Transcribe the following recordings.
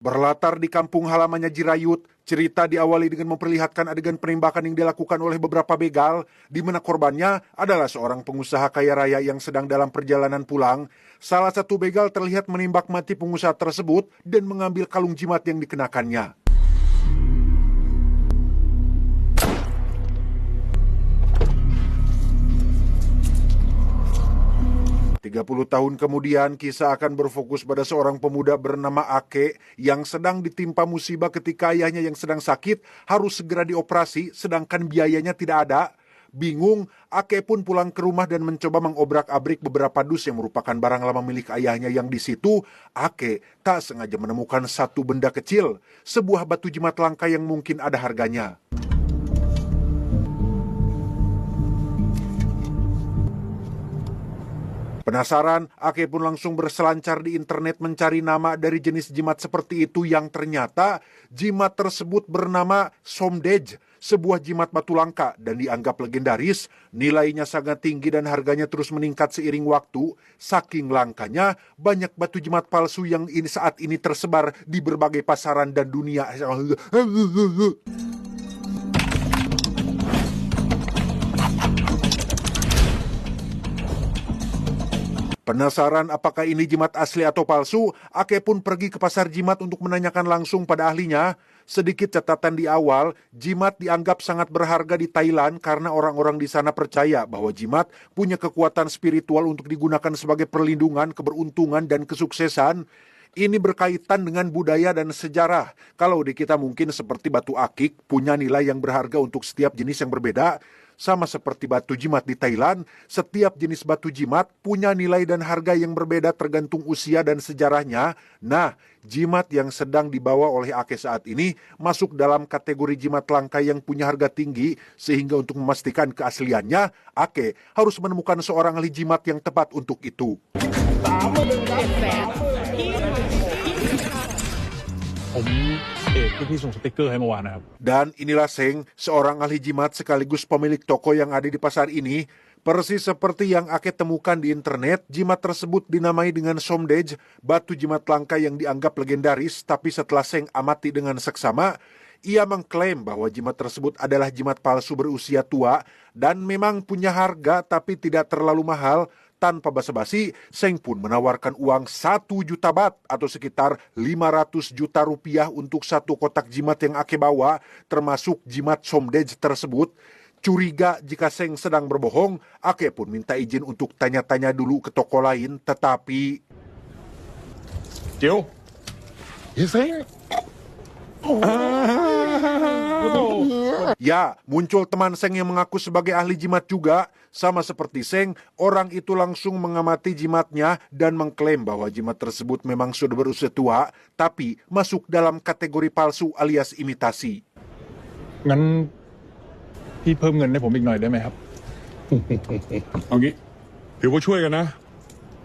Berlatar di kampung halamannya Jirayut, cerita diawali dengan memperlihatkan adegan penembakan yang dilakukan oleh beberapa begal, di mana korbannya adalah seorang pengusaha kaya raya yang sedang dalam perjalanan pulang. Salah satu begal terlihat menembak mati pengusaha tersebut dan mengambil kalung jimat yang dikenakannya. 30 tahun kemudian, kisah akan berfokus pada seorang pemuda bernama Ake yang sedang ditimpa musibah ketika ayahnya yang sedang sakit harus segera dioperasi, sedangkan biayanya tidak ada. Bingung, Ake pun pulang ke rumah dan mencoba mengobrak-abrik beberapa dus yang merupakan barang lama milik ayahnya yang di situ. Ake tak sengaja menemukan satu benda kecil, sebuah batu jimat langka yang mungkin ada harganya. Penasaran, Ake pun langsung berselancar di internet mencari nama dari jenis jimat seperti itu yang ternyata jimat tersebut bernama Somdej, sebuah jimat batu langka dan dianggap legendaris. Nilainya sangat tinggi dan harganya terus meningkat seiring waktu. Saking langkanya, banyak batu jimat palsu yang saat ini tersebar di berbagai pasaran dan dunia. Penasaran apakah ini jimat asli atau palsu, Ake pun pergi ke pasar jimat untuk menanyakan langsung pada ahlinya. Sedikit catatan di awal, jimat dianggap sangat berharga di Thailand karena orang-orang di sana percaya bahwa jimat punya kekuatan spiritual untuk digunakan sebagai perlindungan, keberuntungan, dan kesuksesan. Ini berkaitan dengan budaya dan sejarah. Kalau di kita mungkin seperti batu akik, punya nilai yang berharga untuk setiap jenis yang berbeda. Sama seperti batu jimat di Thailand, setiap jenis batu jimat punya nilai dan harga yang berbeda tergantung usia dan sejarahnya. Nah, jimat yang sedang dibawa oleh Ake saat ini masuk dalam kategori jimat langka yang punya harga tinggi, sehingga untuk memastikan keasliannya, Ake harus menemukan seorang ahli jimat yang tepat untuk itu. Dan inilah Seng, seorang ahli jimat sekaligus pemilik toko yang ada di pasar ini. Persis seperti yang Ake temukan di internet, jimat tersebut dinamai dengan Somdej, batu jimat langka yang dianggap legendaris. Tapi setelah Seng amati dengan seksama, ia mengklaim bahwa jimat tersebut adalah jimat palsu berusia tua dan memang punya harga tapi tidak terlalu mahal. Tanpa basa-basi, Seng pun menawarkan uang 1 juta baht atau sekitar 500 juta rupiah untuk satu kotak jimat yang Ake bawa, termasuk jimat Somdej tersebut. Curiga jika Seng sedang berbohong, Ake pun minta izin untuk tanya-tanya dulu ke toko lain, tetapi... Jiu, ya Seng. Ya, muncul teman Seng yang mengaku sebagai ahli jimat juga. Sama seperti Seng, orang itu langsung mengamati jimatnya dan mengklaim bahwa jimat tersebut memang sudah berusia tua, tapi masuk dalam kategori palsu alias imitasi. งั้นพี่เพิ่มเงินให้ผมอีกหน่อยได้ไหมครับ เอางี้ถือว่าช่วยกันนะ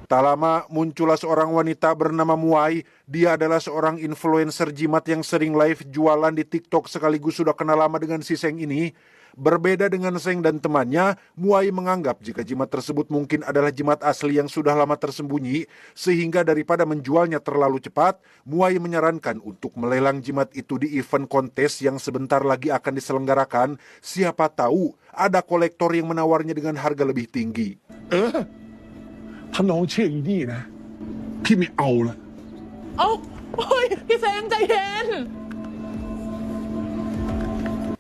Tak lama muncullah seorang wanita bernama Muai. Dia adalah seorang influencer jimat yang sering live jualan di TikTok sekaligus sudah kenal lama dengan si Seng ini. Berbeda dengan Seng dan temannya, Muai menganggap jika jimat tersebut mungkin adalah jimat asli yang sudah lama tersembunyi, sehingga daripada menjualnya terlalu cepat, Muai menyarankan untuk melelang jimat itu di event kontes yang sebentar lagi akan diselenggarakan. Siapa tahu ada kolektor yang menawarnya dengan harga lebih tinggi. ถ้าน้องเชื่ออีนี่นะพี่ไม่เอาละ โอ้ยพี่แซงใจเย็น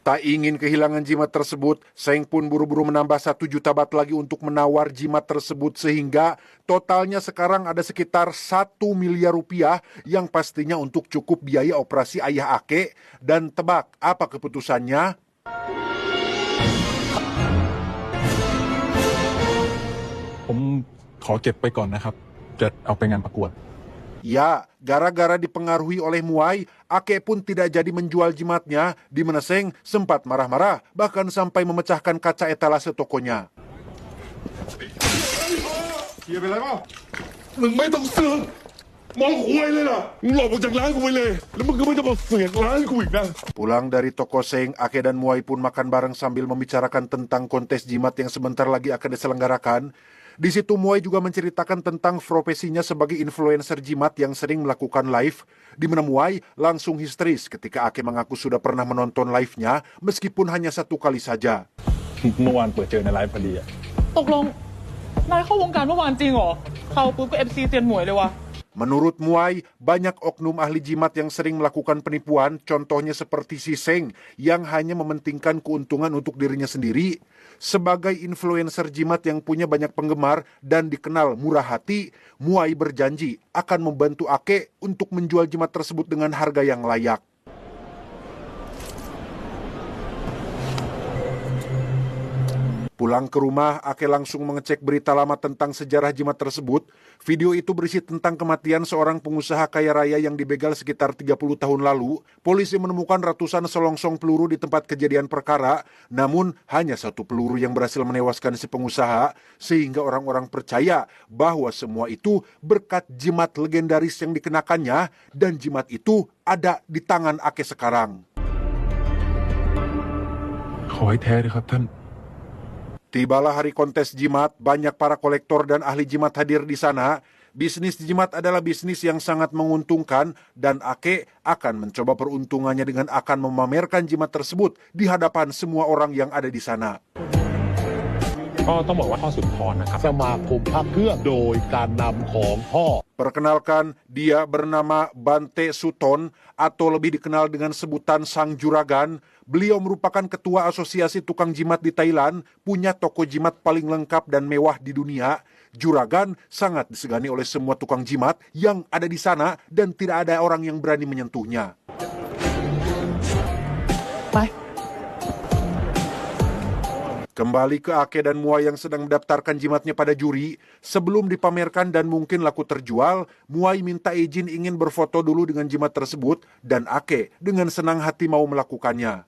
Tak ingin kehilangan jimat tersebut, Seng pun buru-buru menambah 1 juta baht lagi untuk menawar jimat tersebut sehingga totalnya sekarang ada sekitar 1 miliar rupiah yang pastinya untuk cukup biaya operasi ayah Ake. Dan tebak apa keputusannya? Om ขอเก็บไปก่อนนะครับจะเอาไปงานประกวด Ya, gara-gara dipengaruhi oleh Muai, Ake pun tidak jadi menjual jimatnya, di mana Seng sempat marah-marah, bahkan sampai memecahkan kaca etalase tokonya. เฮียเป็นไรเปล่ามึงไม่ต้องเสือกมองคุยเลยล่ะมึงหลบออกจากร้านกูไปเลยแล้วมึงก็ไม่ต้องมาเสือกร้านกูอีกนะ Pulang dari toko Seng, Ake dan Muai pun makan bareng sambil membicarakan tentang kontes jimat yang sebentar lagi akan diselenggarakan. Di situ Muay juga menceritakan tentang profesinya sebagai influencer jimat yang sering melakukan live, di mana Muay langsung histeris ketika Ake mengaku sudah pernah menonton live-nya meskipun hanya 1 kali saja. เมื่อวานเปิดเจอในไลฟ์พอดีอะ ตกลงนายเข้าวงการเมื่อวานจริงเหรอเข้าปุ๊บก็MC เซียนหมวยเลยวะ Menurut Muay, banyak oknum ahli jimat yang sering melakukan penipuan, contohnya seperti si Seng yang hanya mementingkan keuntungan untuk dirinya sendiri. Sebagai influencer jimat yang punya banyak penggemar dan dikenal murah hati, Muay berjanji akan membantu Ake untuk menjual jimat tersebut dengan harga yang layak. Pulang ke rumah, Ake langsung mengecek berita lama tentang sejarah jimat tersebut. Video itu berisi tentang kematian seorang pengusaha kaya raya yang dibegal sekitar 30 tahun lalu. Polisi menemukan ratusan selongsong peluru di tempat kejadian perkara, namun hanya 1 peluru yang berhasil menewaskan si pengusaha, sehingga orang-orang percaya bahwa semua itu berkat jimat legendaris yang dikenakannya, dan jimat itu ada di tangan Ake sekarang. ขอให้แท้ด้วยครับท่าน Tibalah hari kontes jimat, banyak para kolektor dan ahli jimat hadir di sana. Bisnis jimat adalah bisnis yang sangat menguntungkan dan Ake akan mencoba peruntungannya dengan akan memamerkan jimat tersebut di hadapan semua orang yang ada di sana. ก็ต้องบอกว่าพ่อสุนทรนะครับ สมาคมพระเครื่องโดยการนำของพ่อ Perkenalkan, dia bernama Bante Suton atau lebih dikenal dengan sebutan Sang Juragan. Beliau merupakan ketua asosiasi tukang jimat di Thailand, punya toko jimat paling lengkap dan mewah di dunia. Juragan sangat disegani oleh semua tukang jimat yang ada di sana dan tidak ada orang yang berani menyentuhnya. ไป Kembali ke Ake dan Muay yang sedang mendaftarkan jimatnya pada juri. Sebelum dipamerkan dan mungkin laku terjual, Muay minta izin ingin berfoto dulu dengan jimat tersebut dan Ake dengan senang hati mau melakukannya.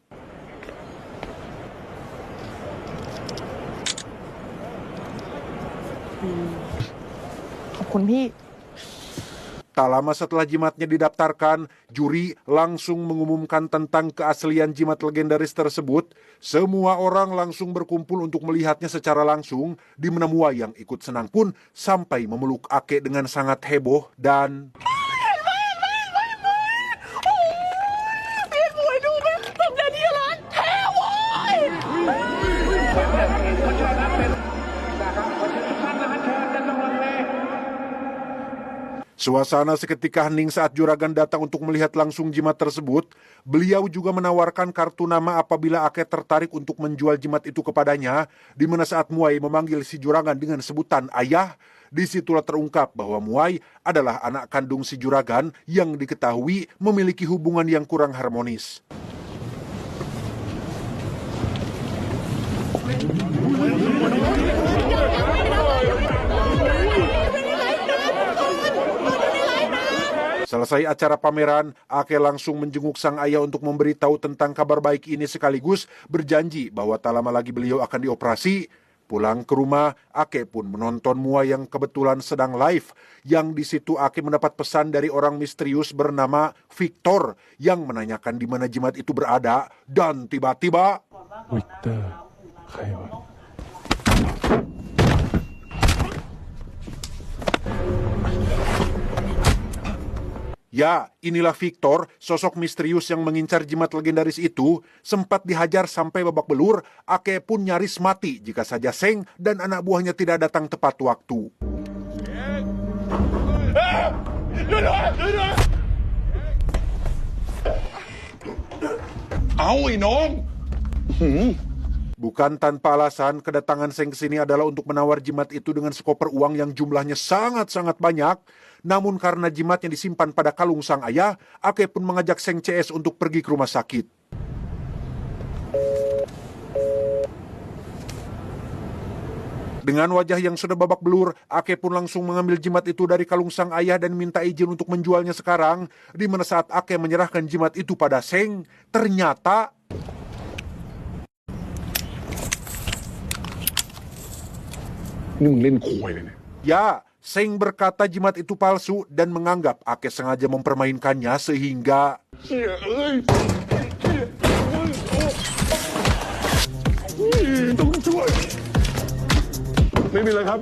Tak lama setelah jimatnya didaftarkan, juri langsung mengumumkan tentang keaslian jimat legendaris tersebut. Semua orang langsung berkumpul untuk melihatnya secara langsung, di mana Muay yang ikut senang pun sampai memeluk Ake dengan sangat heboh dan... เซียนหมวยดูไหมตกใจที่ร้านแท้โว้ย Suasana seketika hening saat juragan datang untuk melihat langsung jimat tersebut. Beliau juga menawarkan kartu nama apabila Ake tertarik untuk menjual jimat itu kepadanya, di mana saat Muay memanggil si juragan dengan sebutan ayah, disitulah terungkap bahwa Muay adalah anak kandung si juragan yang diketahui memiliki hubungan yang kurang harmonis. Selesai acara pameran, Ake langsung menjenguk sang ayah untuk memberitahu tentang kabar baik ini sekaligus berjanji bahwa tak lama lagi beliau akan dioperasi. Pulang ke rumah, Ake pun menonton Muay yang kebetulan sedang live. Yang di situ Ake mendapat pesan dari orang misterius bernama Victor yang menanyakan di mana jimat itu berada dan tiba-tiba วิกเตอร์ใครวะ Ya, inilah Victor, sosok misterius yang mengincar jimat legendaris itu. Sempat dihajar sampai babak belur, Ake pun nyaris mati jika saja Seng dan anak buahnya tidak datang tepat waktu. Bukan tanpa alasan, kedatangan Seng ke sini adalah untuk menawar jimat itu dengan sekoper uang yang jumlahnya sangat-sangat banyak. Namun karena jimatnya disimpan pada kalung sang ayah, Ake pun mengajak Seng CS untuk pergi ke rumah sakit. Dengan wajah yang sudah babak belur, Ake pun langsung mengambil jimat itu dari kalung sang ayah dan minta izin untuk menjualnya sekarang. Di mana saat Ake menyerahkan jimat itu pada Seng, ternyata... Iniมึงเล่นควยเลยเนี่ย Ya, Seng berkata jimat itu palsu dan menganggap Ake sengaja mempermainkannya sehingga... เชี่ยเอ้ยต้องช่วย ไม่มีอะไรครับ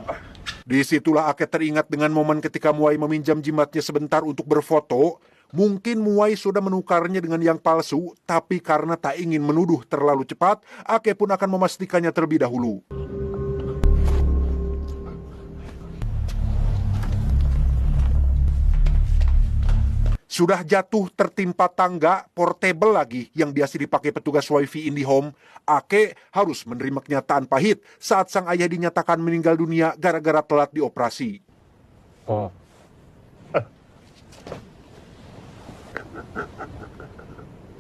Disitulah Ake teringat dengan momen ketika Muai meminjam jimatnya sebentar untuk berfoto. Mungkin Muai sudah menukarnya dengan yang palsu, tapi karena tak ingin menuduh terlalu cepat, Ake pun akan memastikannya terlebih dahulu. Sudah jatuh tertimpa tangga portable lagi yang biasa dipakai petugas wifi IndiHome, Ake harus menerima kenyataan pahit saat sang ayah dinyatakan meninggal dunia gara-gara telat dioperasi. Oh.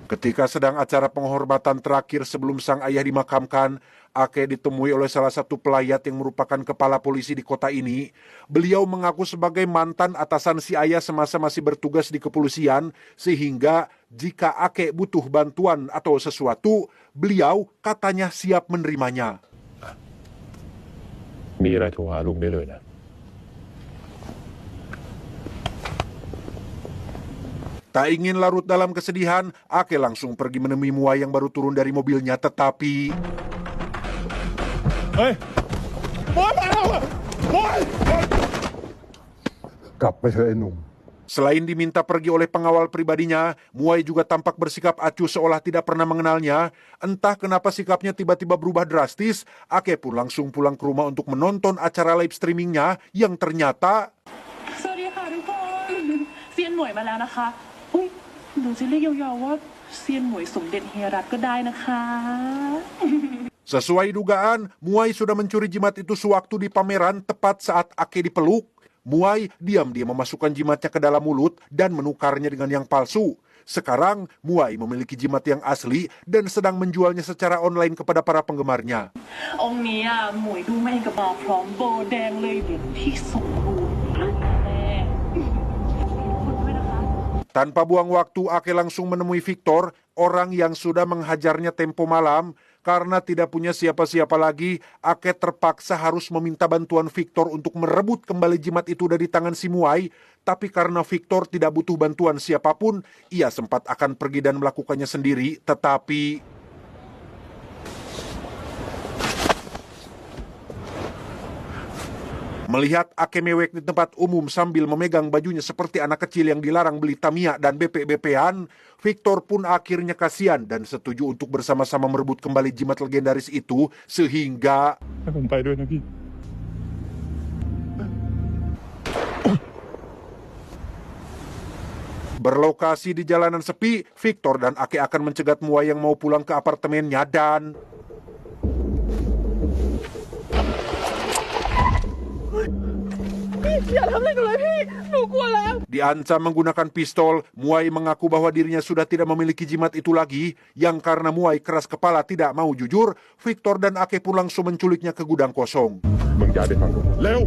Ketika sedang acara penghormatan terakhir sebelum sang ayah dimakamkan, Ake ditemui oleh salah satu pelayat yang merupakan kepala polisi di kota ini. Beliau mengaku sebagai mantan atasan si ayah semasa masih bertugas di kepolisian, sehingga jika Ake butuh bantuan atau sesuatu, beliau katanya siap menerimanya. มีอะไรโทรหาลุงได้เลยนะ Tak ingin larut dalam kesedihan, Ake langsung pergi menemui Muai yang baru turun dari mobilnya, tetapi เฮ้ยบอยมาแล้วอะบอย กลับไปเถอะไอ้หนุ่ม selain diminta pergi oleh pengawal pribadinya, Muai juga tampak bersikap acuh seolah tidak pernah mengenalnya. Entah kenapa sikapnya tiba-tiba berubah drastis, Ake pun langsung pulang ke rumah untuk menonton acara live streamingnya yang ternyata สวัสดีค่ะทุกคนเซียนหมวยมาแล้วนะคะอุ้ยหนูจะเรียกยาวๆว่าเซียนหมวยสมเด็จเฮียรัตก็ได้นะคะ sesuai dugaan, Muai sudah mencuri jimat itu sewaktu di pameran tepat saat Ake dipeluk. Muai diam-diam memasukkan jimatnya ke dalam mulut dan menukarnya dengan yang palsu. Sekarang, Muai memiliki jimat yang asli dan sedang menjualnya secara online kepada para penggemarnya. องค์นี้อ่ะหมวยดูมาเองกับมาพร้อมโบแดงเลยเด็กที่สมบูรณ์แม่คนด้วยนะคะ Tanpa buang waktu, Ake langsung menemui Victor, orang yang sudah menghajarnya tempo malam. Karena tidak punya siapa-siapa lagi, Ake terpaksa harus meminta bantuan Victor untuk merebut kembali jimat itu dari tangan si Muai. Tapi karena Victor tidak butuh bantuan siapapun, ia sempat akan pergi dan melakukannya sendiri, tetapi melihat Ake mewek di tempat umum sambil memegang bajunya seperti anak kecil yang dilarang beli Tamiya dan BP-BP-an, Victor pun akhirnya kasihan dan setuju untuk bersama-sama merebut kembali jimat legendaris itu, sehingga ให้ผมไปด้วยนะพี่ berlokasi di jalanan sepi, Victor dan Ake akan mencegat Muai yang mau pulang ke apartemennya dan อย่าทำอะไรหนูเลยพี่หนูกลัวแล้ว diancam menggunakan pistol. Muai mengaku bahwa dirinya sudah tidak memiliki jimat itu lagi. Yang karena Muai keras kepala tidak mau jujur, Victor dan Ake pun langsung menculiknya ke gudang kosong. มึงย้ายไปฝั่งนู้น เร็ว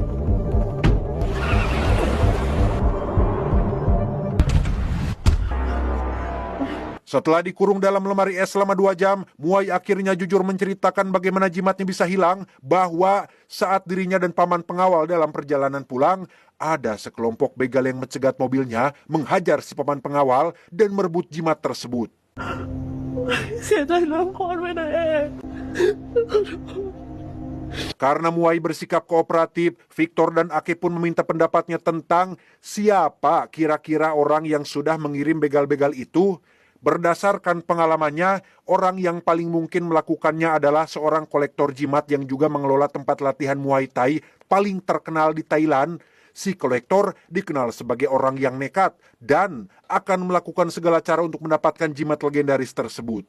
Setelah dikurung dalam lemari es selama 2 jam, Muai akhirnya jujur menceritakan bagaimana jimatnya bisa hilang, bahwa saat dirinya dan paman pengawal dalam perjalanan pulang, ada sekelompok begal yang mencegat mobilnya, menghajar si paman pengawal, dan merebut jimat tersebut. เสียใจน้ำคอนไว้นะเอง Karena Muai bersikap kooperatif, Victor dan Ake pun meminta pendapatnya tentang siapa kira-kira orang yang sudah mengirim begal-begal itu. Berdasarkan pengalamannya, orang yang paling mungkin melakukannya adalah seorang kolektor jimat yang juga mengelola tempat latihan Muay Thai paling terkenal di Thailand. Si kolektor dikenal sebagai orang yang nekat dan akan melakukan segala cara untuk mendapatkan jimat legendaris tersebut.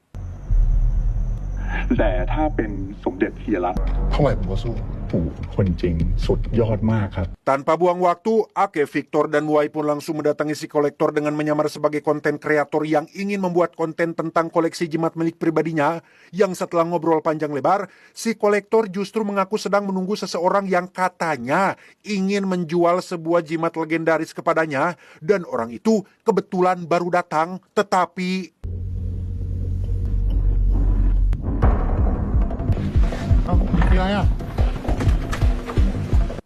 แต่ถ้าเป็นสมเด็จเฮียรัต เท่าไหร่ผมก็สู้ ถูกคนจริงสุดยอดมากครับ Tanpa buang waktu, Ake, Victor, dan Muai pun langsung mendatangi si kolektor dengan menyamar sebagai konten kreator yang ingin membuat konten tentang koleksi jimat milik pribadinya. Yang setelah ngobrol panjang lebar, si kolektor justru mengaku sedang menunggu seseorang yang katanya ingin menjual sebuah jimat legendaris kepadanya. Dan orang itu kebetulan baru datang, tetapi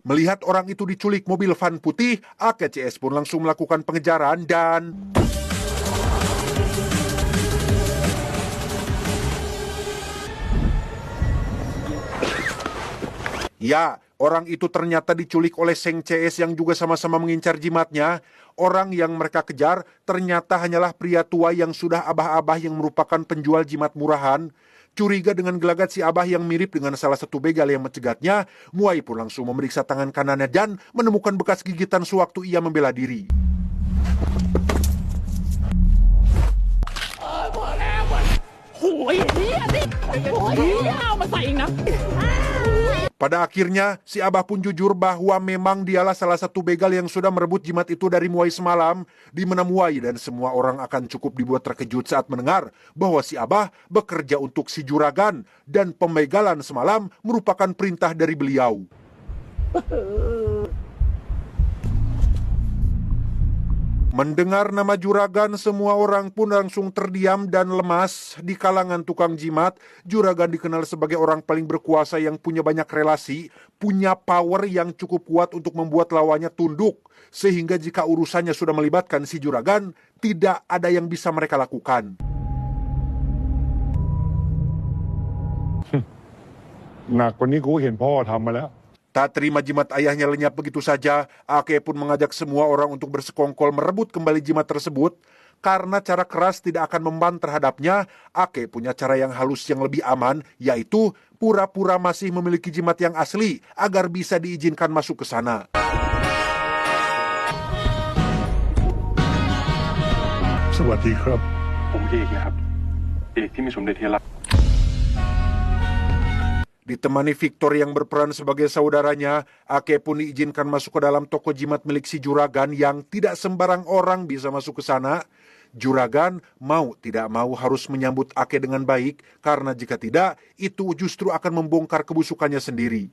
melihat orang itu diculik mobil van putih, Ake CS pun langsung melakukan pengejaran dan ya, Orang itu ternyata diculik oleh Seng CS yang juga sama-sama mengincar jimatnya. Orang yang mereka kejar ternyata hanyalah pria tua yang sudah abah-abah yang merupakan penjual jimat murahan. Curiga dengan gelagat si abah yang mirip dengan salah satu begal yang mencegatnya, Muai pun langsung memeriksa tangan kanannya dan menemukan bekas gigitan sewaktu ia membela diri. Pada akhirnya, si abah pun jujur bahwa memang dialah salah satu begal yang sudah merebut jimat itu dari Muai semalam, di mana Muai dan semua orang akan cukup dibuat terkejut saat mendengar bahwa si abah bekerja untuk si juragan dan pembegalan semalam merupakan perintah dari beliau. Mendengar nama juragan, semua orang pun langsung terdiam dan lemas. Di kalangan tukang jimat, juragan dikenal sebagai orang paling berkuasa yang punya banyak relasi, punya power yang cukup kuat untuk membuat lawannya tunduk. Sehingga jika urusannya sudah melibatkan si juragan, tidak ada yang bisa mereka lakukan. หนักกว่านี้กูเห็นพ่อทำมาแล้ว Tak terima jimat ayahnya lenyap begitu saja, Ake pun mengajak semua orang untuk bersekongkol merebut kembali jimat tersebut. Karena cara keras tidak akan memban terhadapnya, Ake punya cara yang halus yang lebih aman, yaitu pura-pura masih memiliki jimat yang asli agar bisa diizinkan masuk ke sana. Sawasdee. ผมเอกนะครับ เอกที่มีสมเด็จเทียรัตน์ Ditemani Victor yang berperan sebagai saudaranya, Ake pun diizinkan masuk ke dalam toko jimat milik si juragan yang tidak sembarang orang bisa masuk ke sana. Juragan mau tidak mau harus menyambut Ake dengan baik, karena jika tidak, itu justru akan membongkar kebusukannya sendiri.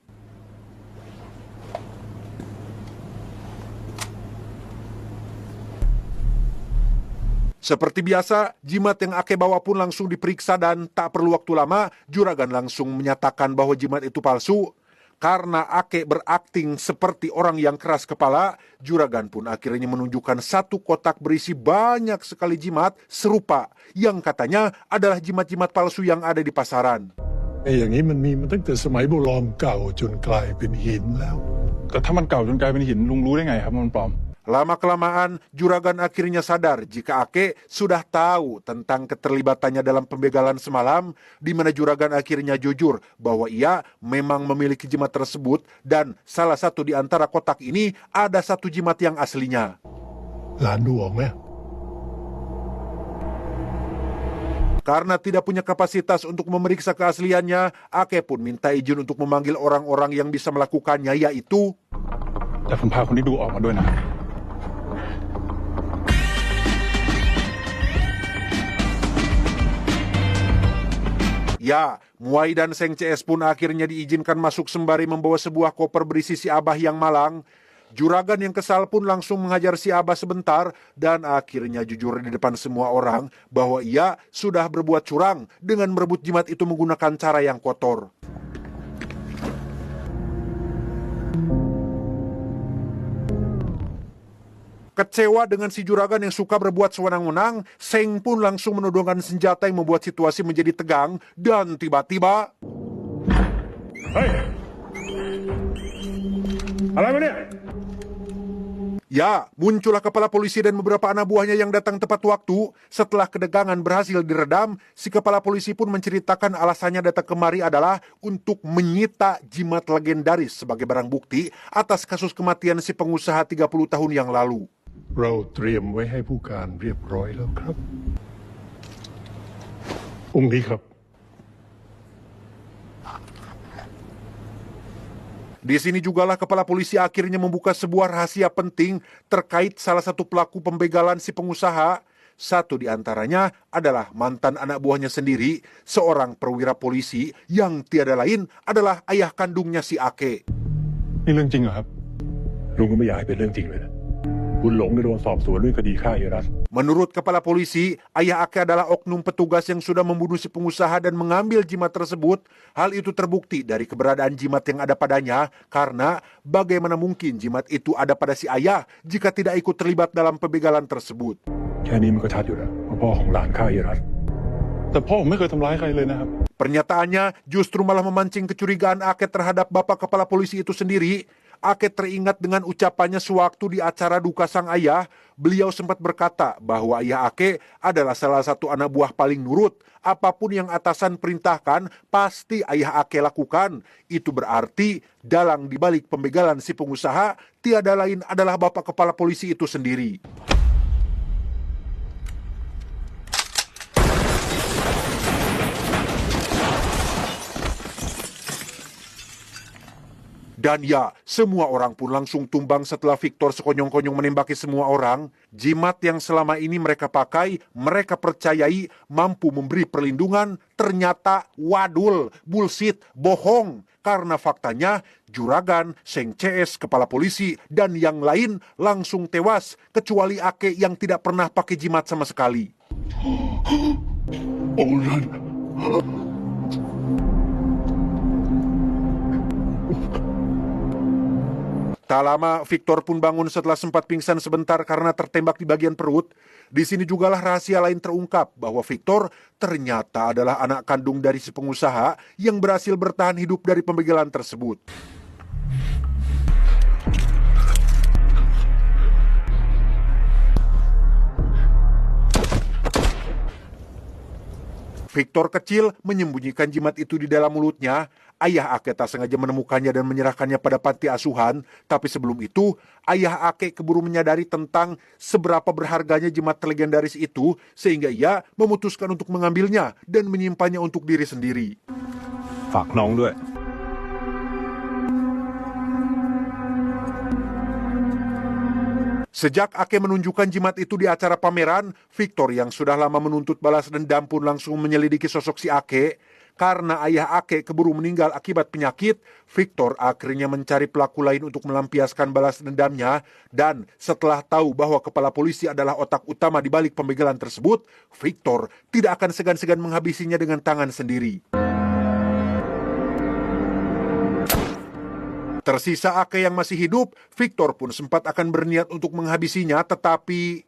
Seperti biasa, jimat yang Ake bawa pun langsung diperiksa dan tak perlu waktu lama, juragan langsung menyatakan bahwa jimat itu palsu. Karena Ake berakting seperti orang yang keras kepala, juragan pun akhirnya menunjukkan satu kotak berisi banyak sekali jimat serupa yang katanya adalah jimat-jimat palsu yang ada di pasaran. อย่างนี้มันมีมาตั้งแต่สมัยโบราณเก่าจนกลายเป็นหินแล้ว แต่ถ้ามันเก่าจนกลายเป็นหินลุงรู้ได้ไงครับมันปลอม Lama-kelamaan, juragan akhirnya sadar jika Ake sudah tahu tentang keterlibatannya dalam pembegalan semalam, di mana juragan akhirnya jujur bahwa ia memang memiliki jimat tersebut dan salah satu di antara kotak ini ada satu jimat yang aslinya. หลานดูออกไหม Karena tidak punya kapasitas untuk memeriksa keasliannya, Ake pun minta izin untuk memanggil orang-orang yang bisa melakukannya, yaitu แต่ผมพาคนที่ดูออกมาด้วยนะ Ya, Muai dan Seng CS pun akhirnya diizinkan masuk sembari membawa sebuah koper berisi si abah yang malang. Juragan yang kesal pun langsung menghajar si abah sebentar dan akhirnya jujur di depan semua orang bahwa ia sudah berbuat curang dengan merebut jimat itu menggunakan cara yang kotor. Kecewa dengan si juragan yang suka berbuat sewenang-wenang, Seng pun langsung menodongkan senjata yang membuat situasi menjadi tegang dan tiba-tiba... เฮ้ย อะไรวะเนี่ย Ya, muncullah kepala polisi dan beberapa anak buahnya yang datang tepat waktu. Setelah kedegangan berhasil diredam, si kepala polisi pun menceritakan alasannya datang kemari adalah untuk menyita jimat legendaris sebagai barang bukti atas kasus kematian si pengusaha 30 tahun yang lalu. เราเตรียมไว้ให้ผู้การเรียบร้อยแล้วครับ องค์นี้ครับ Di sini jugalah kepala polisi akhirnya membuka sebuah rahasia penting terkait salah satu pelaku pembegalan si pengusaha. Satu di antaranya adalah mantan anak buahnya sendiri, seorang perwira polisi yang tiada lain adalah ayah kandungnya si Ake. นี่เรื่องจริงเหรอครับ ลุงก็ไม่อยากให้เป็นเรื่องจริงเลยนะบุญหลงได้โดนสอบสวนเรื่องคดีฆ่าเฮียรัตน์ Menurut kepala polisi, ayah Ake adalah oknum petugas yang sudah membunuh si pengusaha dan mengambil jimat tersebut. Hal itu terbukti dari keberadaan jimat yang ada padanya, karena bagaimana mungkin jimat itu ada pada si ayah jika tidak ikut terlibat dalam pembegalan tersebut. แค่นี้มันก็ชัดอยู่แล้วว่าพ่อของหลานฆ่าเฮียรัตน์ แต่พ่อผมไม่เคยทำร้ายใครเลยนะครับ Pernyataannya justru malah memancing kecurigaan Ake terhadap Bapak Kepala Polisi itu sendiri. Ake teringat dengan ucapannya sewaktu di acara duka sang ayah. Beliau sempat berkata bahwa ayah Ake adalah salah satu anak buah paling nurut. Apapun yang atasan perintahkan, pasti ayah Ake lakukan. Itu berarti dalang dibalik pembegalan si pengusaha tiada lain adalah Bapak Kepala Polisi itu sendiri. Dan ya, semua orang pun langsung tumbang setelah Victor sekonyong-konyong menembaki semua orang. Jimat yang selama ini mereka pakai, mereka percayai mampu memberi perlindungan, ternyata wadul, bullshit, bohong. Karena faktanya, Juragan, Seng CS, Kepala Polisi, dan yang lain langsung tewas, kecuali Ake yang tidak pernah pakai jimat sama sekali. Orang. Tak lama, Victor pun bangun setelah sempat pingsan sebentar karena tertembak di bagian perut. Di sini jugalah rahasia lain terungkap bahwa Victor ternyata adalah anak kandung dari si pengusaha yang berhasil bertahan hidup dari pembegalan tersebut. Victor kecil menyembunyikan jimat itu di dalam mulutnya. Ayah Ake tak sengaja menemukannya dan menyerahkannya pada panti asuhan. Tapi sebelum itu, ayah Ake keburu menyadari tentang seberapa berharganya jimat legendaris itu, sehingga ia memutuskan untuk mengambilnya dan menyimpannya untuk diri sendiri. ฝากน้องด้วย Sejak Ake menunjukkan jimat itu di acara pameran, Victor yang sudah lama menuntut balas dendam pun langsung menyelidiki sosok si Ake. Karena ayah Ake keburu meninggal akibat penyakit, Victor akhirnya mencari pelaku lain untuk melampiaskan balas dendamnya. Dan setelah tahu bahwa Kepala Polisi adalah otak utama di balik pembegalan tersebut, Victor tidak akan segan-segan menghabisinya dengan tangan sendiri. Tersisa Ake yang masih hidup, Victor pun sempat akan berniat untuk menghabisinya, tetapi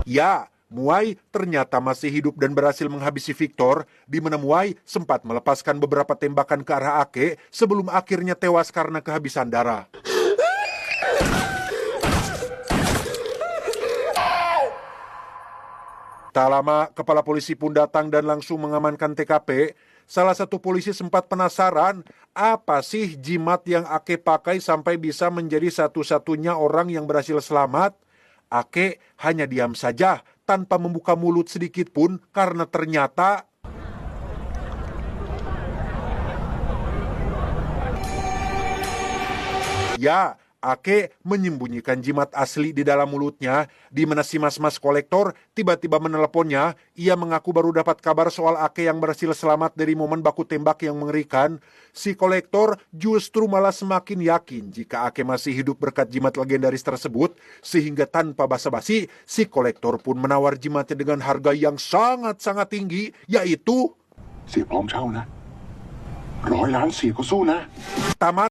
ya, Muai ternyata masih hidup dan berhasil menghabisi Victor, di mana Muai sempat melepaskan beberapa tembakan ke arah Ake sebelum akhirnya tewas karena kehabisan darah. Tak lama, Kepala Polisi pun datang dan langsung mengamankan TKP. Salah satu polisi sempat penasaran, apa sih jimat yang Ake pakai sampai bisa menjadi satu-satunya orang yang berhasil selamat? Ake hanya diam saja, tanpa membuka mulut sedikit pun, karena ternyata ya, Ake menyembunyikan jimat asli di dalam mulutnya, di mana si mas-mas kolektor tiba-tiba meneleponnya. Ia mengaku baru dapat kabar soal Ake yang berhasil selamat dari momen baku tembak yang mengerikan. Si kolektor justru malah semakin yakin jika Ake masih hidup berkat jimat legendaris tersebut, sehingga tanpa basa-basi, si kolektor pun menawar jimatnya dengan harga yang sangat-sangat tinggi, yaitu เสียพร้อมเช่านะ100 ล้านเสียก็สู้นะ tamat